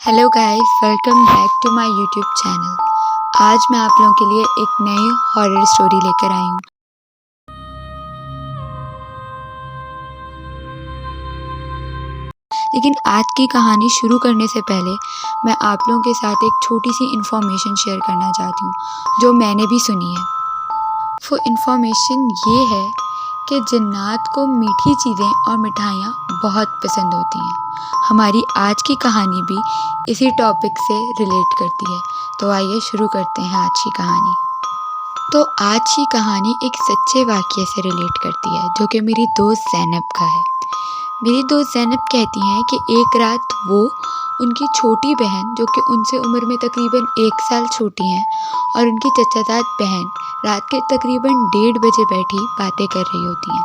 Hello guys, welcome back to my YouTube channel. आज मैं आप लोगों के लिए एक नई हॉरर स्टोरी लेकर आई हूँ। लेकिन आज की कहानी शुरू करने से पहले मैं आप लोगों के साथ एक छोटी सी इन्फॉर्मेशन शेयर करना चाहती हूँ जो मैंने भी सुनी है। वो इन्फॉर्मेशन ये है कि जिन्नात को मीठी चीज़ें और मिठाइयाँ बहुत पसंद होती हैं। हमारी आज की कहानी भी इसी टॉपिक से रिलेट करती है। तो आइए शुरू करते हैं आज की कहानी। तो आज की कहानी एक सच्चे वाक़ये से रिलेट करती है जो कि मेरी दोस्त ज़ैनब का है। मेरी दोस्त ज़ैनब कहती हैं कि एक रात वो उनकी छोटी बहन जो कि उनसे उम्र में तकरीबन 1 साल छोटी हैं और उनकी चचाजाद बहन रात के तकरीबन 1:30 बजे बैठी बातें कर रही होती हैं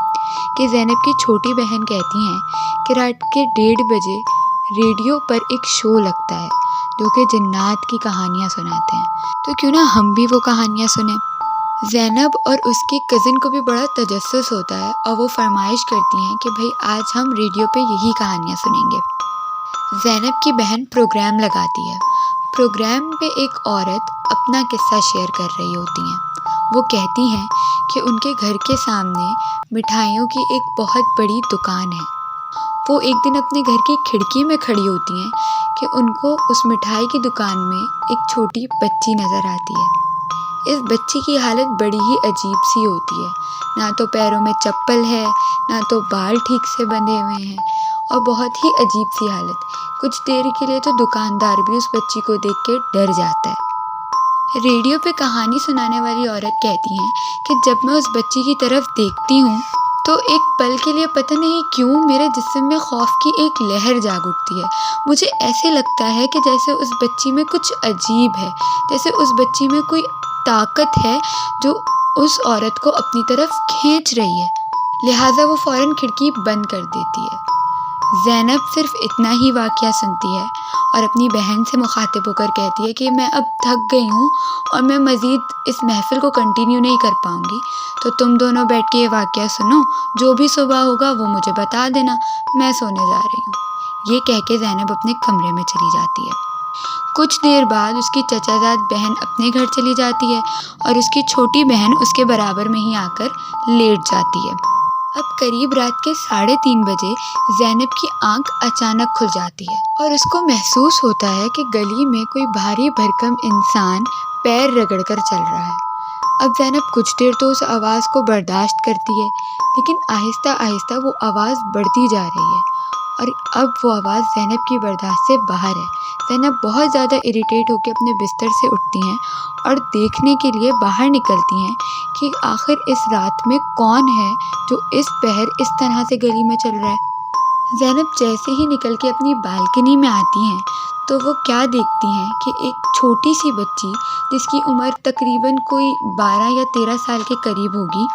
कि ज़ैनब की छोटी बहन कहती हैं कि रात के 1:30 बजे रेडियो पर एक शो लगता है जो कि जिन्नात की कहानियाँ सुनाते हैं, तो क्यों ना हम भी वो कहानियाँ सुनें। ज़ैनब और उसकी कज़िन को भी बड़ा तजस्सुस होता है और वो फरमाइश करती हैं कि भाई आज हम रेडियो पे यही कहानियाँ सुनेंगे। ज़ैनब की बहन प्रोग्राम लगाती है। प्रोग्राम पे एक औरत अपना किस्सा शेयर कर रही होती हैं। वो कहती हैं कि उनके घर के सामने मिठाइयों की एक बहुत बड़ी दुकान है। वो एक दिन अपने घर की खिड़की में खड़ी होती हैं कि उनको उस मिठाई की दुकान में एक छोटी बच्ची नज़र आती है। इस बच्ची की हालत बड़ी ही अजीब सी होती है। ना तो पैरों में चप्पल है, ना तो बाल ठीक से बंधे हुए हैं और बहुत ही अजीब सी हालत। कुछ देर के लिए तो दुकानदार भी उस बच्ची को देख के डर जाता है। रेडियो पे कहानी सुनाने वाली औरत कहती हैं कि जब मैं उस बच्ची की तरफ देखती हूँ तो एक पल के लिए पता नहीं क्यों मेरे जिस्म में खौफ की एक लहर जाग उठती है। मुझे ऐसे लगता है कि जैसे उस बच्ची में कुछ अजीब है, जैसे उस बच्ची में कोई ताकत है जो उस औरत को अपनी तरफ खींच रही है। लिहाजा वो फ़ौरन खिड़की बंद कर देती है। ज़ैनब सिर्फ इतना ही वाक़या सुनती है और अपनी बहन से मुखातिब होकर कहती है कि मैं अब थक गई हूँ और मैं मज़ीद इस महफ़िल को कंटिन्यू नहीं कर पाऊँगी, तो तुम दोनों बैठ के ये वाक़या सुनो, जो भी सुबह होगा वो मुझे बता देना, मैं सोने जा रही हूँ। ये कह के ज़ैनब अपने कमरे में चली जाती है। कुछ देर बाद उसकी चचाजाद बहन अपने घर चली जाती है और उसकी छोटी बहन उसके बराबर में ही आकर लेट जाती है। अब करीब रात के 3:30 बजे ज़ैनब की आंख अचानक खुल जाती है और उसको महसूस होता है कि गली में कोई भारी भरकम इंसान पैर रगड़कर चल रहा है। अब ज़ैनब कुछ देर तो उस आवाज़ को बर्दाश्त करती है, लेकिन आहिस्ता आहिस्ता वो आवाज़ बढ़ती जा रही है और अब वो आवाज़ ज़ैनब की बर्दाश्त से बाहर है। ज़ैनब बहुत ज़्यादा इरिटेट होकर अपने बिस्तर से उठती हैं और देखने के लिए बाहर निकलती हैं कि आखिर इस रात में कौन है जो इस पहर इस तरह से गली में चल रहा है। ज़ैनब जैसे ही निकल के अपनी बालकनी में आती हैं तो वो क्या देखती हैं कि एक छोटी सी बच्ची जिसकी उम्र तकरीबन कोई 12 या 13 साल के करीब होगी,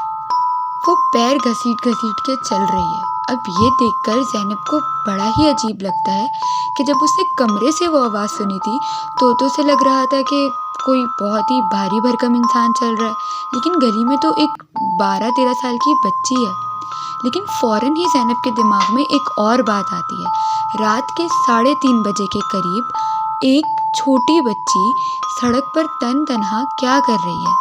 वो पैर घसीट घसीट के चल रही है। अब ये देखकर ज़ैनब को बड़ा ही अजीब लगता है कि जब उसने कमरे से वो आवाज़ सुनी थी तो उसे लग रहा था कि कोई बहुत ही भारी भरकम इंसान चल रहा है, लेकिन गली में तो एक 12-13 साल की बच्ची है। लेकिन फ़ौरन ही ज़ैनब के दिमाग में एक और बात आती है। रात के 3:30 बजे के करीब एक छोटी बच्ची सड़क पर तनहा क्या कर रही है,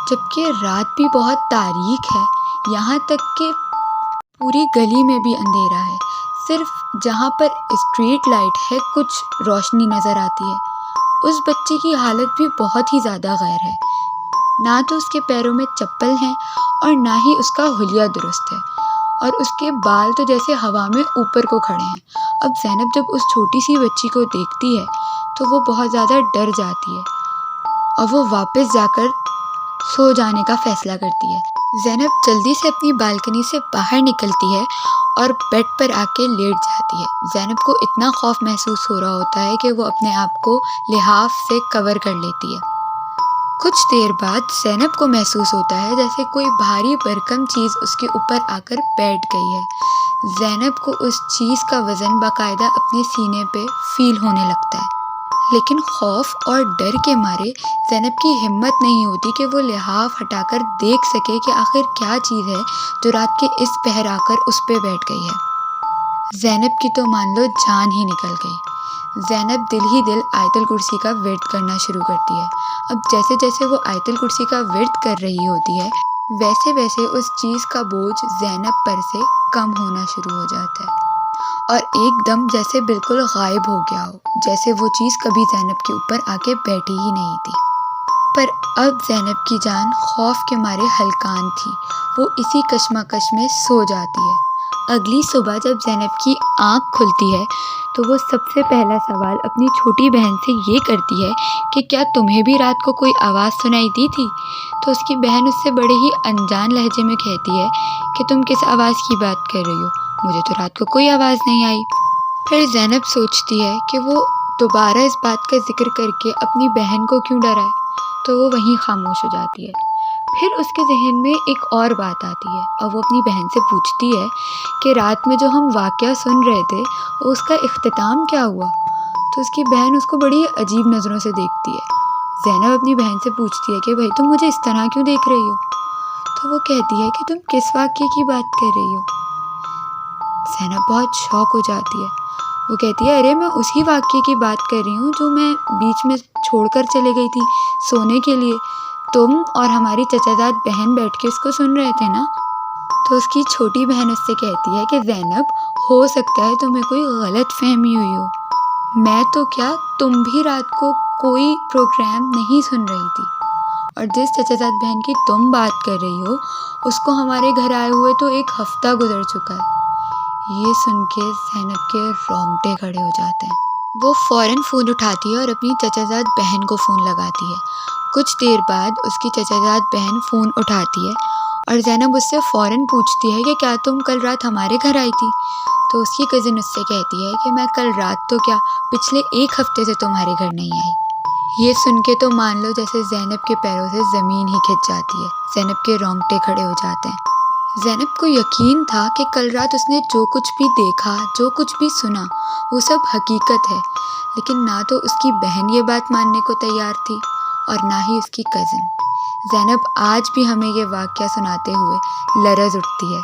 जबकि रात भी बहुत तारीक है। यहाँ तक कि पूरी गली में भी अंधेरा है, सिर्फ जहाँ पर स्ट्रीट लाइट है कुछ रोशनी नज़र आती है। उस बच्ची की हालत भी बहुत ही ज़्यादा गैर है। ना तो उसके पैरों में चप्पल हैं और ना ही उसका हुलिया दुरुस्त है और उसके बाल तो जैसे हवा में ऊपर को खड़े हैं। अब ज़ैनब जब उस छोटी सी बच्ची को देखती है तो वो बहुत ज़्यादा डर जाती है और वो वापस जाकर सो जाने का फ़ैसला करती है। ज़ैनब जल्दी से अपनी बालकनी से बाहर निकलती है और बेड पर आके लेट जाती है। ज़ैनब को इतना खौफ महसूस हो रहा होता है कि वो अपने आप को लिहाफ से कवर कर लेती है। कुछ देर बाद ज़ैनब को महसूस होता है जैसे कोई भारी भरकम चीज़ उसके ऊपर आकर बैठ गई है। ज़ैनब को उस चीज़ का वज़न बाकायदा अपने सीने पे फील होने लगता है, लेकिन खौफ और डर के मारे ज़ैनब की हिम्मत नहीं होती कि वो लिहाफ हटाकर देख सके कि आखिर क्या चीज़ है जो रात के इस पहर आकर उस पे बैठ गई है। ज़ैनब की तो मान लो जान ही निकल गई। زینب دل ہی دل آیت الکرسی کا ورد کرنا شروع کرتی ہے۔ اب جیسے جیسے وہ آیت الکرسی کا ورد کر رہی ہوتی ہے ویسے ویسے اس چیز کا بوجھ زینب پر سے کم ہونا شروع ہو جاتا ہے اور ایک دم جیسے بالکل غائب ہو گیا ہو، جیسے وہ چیز کبھی زینب کے اوپر آ کے بیٹھی ہی نہیں تھی۔ پر اب زینب کی جان خوف کے مارے ہلکان تھی، وہ اسی کشمکش میں سو جاتی ہے۔ اگلی صبح جب زینب کی آنکھ کھلتی ہے تو وہ سب سے پہلا سوال اپنی چھوٹی بہن سے یہ کرتی ہے کہ کیا تمہیں بھی رات کو کوئی آواز سنائی دی تھی؟ تو اس کی بہن اس سے بڑے ہی انجان لہجے میں کہتی ہے کہ تم کس آواز کی بات کر رہی ہو؟ مجھے تو رات کو کوئی آواز نہیں آئی۔ پھر زینب سوچتی ہے کہ وہ دوبارہ اس بات کا ذکر کر کے اپنی بہن کو کیوں ڈرائے، تو وہ وہیں خاموش ہو جاتی ہے۔ پھر اس کے ذہن میں ایک اور بات آتی ہے اور وہ اپنی بہن سے پوچھتی ہے کہ رات میں جو ہم واقعہ سن رہے تھے اس کا اختتام کیا ہوا؟ تو اس کی بہن اس کو بڑی عجیب نظروں سے دیکھتی ہے۔ زینب اپنی بہن سے پوچھتی ہے کہ بھائی تم مجھے اس طرح کیوں دیکھ رہی ہو؟ تو وہ کہتی ہے کہ تم کس واقعے کی بات کر رہی ہو؟ زینب بہت شوق ہو جاتی ہے، وہ کہتی ہے ارے میں اسی واقعے کی بات کر رہی ہوں جو میں بیچ میں چھوڑ کر چلے گئی تھی سونے کے لیے، تم اور ہماری چچا زاد بہن بیٹھ کے اس کو سن رہے تھے نا؟ تو اس کی چھوٹی بہن اس سے کہتی ہے کہ زینب ہو سکتا ہے تمہیں کوئی غلط فہمی ہوئی ہو، میں تو کیا تم بھی رات کو کوئی پروگرام نہیں سن رہی تھی، اور جس چچا زاد بہن کی تم بات کر رہی ہو اس کو ہمارے گھر آئے ہوئے تو 1 ہفتہ گزر چکا ہے۔ یہ سن کے زینب کے رونگٹے کھڑے ہو جاتے ہیں۔ وہ فوراً فون اٹھاتی ہے اور اپنی چچا زاد بہن کو فون لگاتی ہے۔ کچھ دیر بعد اس کی چچا زاد بہن فون اٹھاتی ہے اور زینب اس سے فوراً پوچھتی ہے کہ کیا تم کل رات ہمارے گھر آئی تھی؟ تو اس کی کزن اس سے کہتی ہے کہ میں کل رات تو کیا پچھلے 1 ہفتے سے تمہارے گھر نہیں آئی۔ یہ سن کے تو مان لو جیسے زینب کے پیروں سے زمین ہی کھنچ جاتی ہے، زینب کے رونگٹے کھڑے ہو جاتے ہیں۔ زینب کو یقین تھا کہ کل رات اس نے جو کچھ بھی دیکھا، جو کچھ بھی سنا وہ سب حقیقت ہے، لیکن نہ تو اس کی بہن یہ بات ماننے کو تیار تھی اور نہ ہی اس کی کزن۔ زینب آج بھی ہمیں یہ واقعہ سناتے ہوئے لرز اٹھتی ہے۔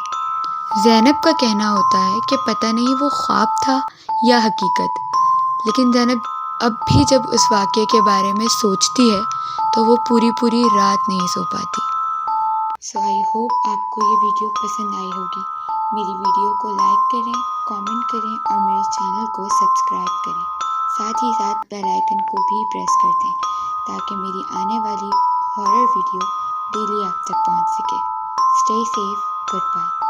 زینب کا کہنا ہوتا ہے کہ پتہ نہیں وہ خواب تھا یا حقیقت، لیکن زینب اب بھی جب اس واقعے کے بارے میں سوچتی ہے تو وہ پوری رات نہیں سو پاتی۔ سو آئی ہوپ آپ کو یہ ویڈیو پسند آئی ہوگی۔ میری ویڈیو کو لائک کریں، کامنٹ کریں اور میرے چینل کو سبسکرائب کریں، ساتھ ہی ساتھ بیل آئیکن کو بھی پریس کر دیں تاکہ میری آنے والی ہارر ویڈیو ڈیلی آپ تک پہنچ سکے۔ Stay safe, good bye.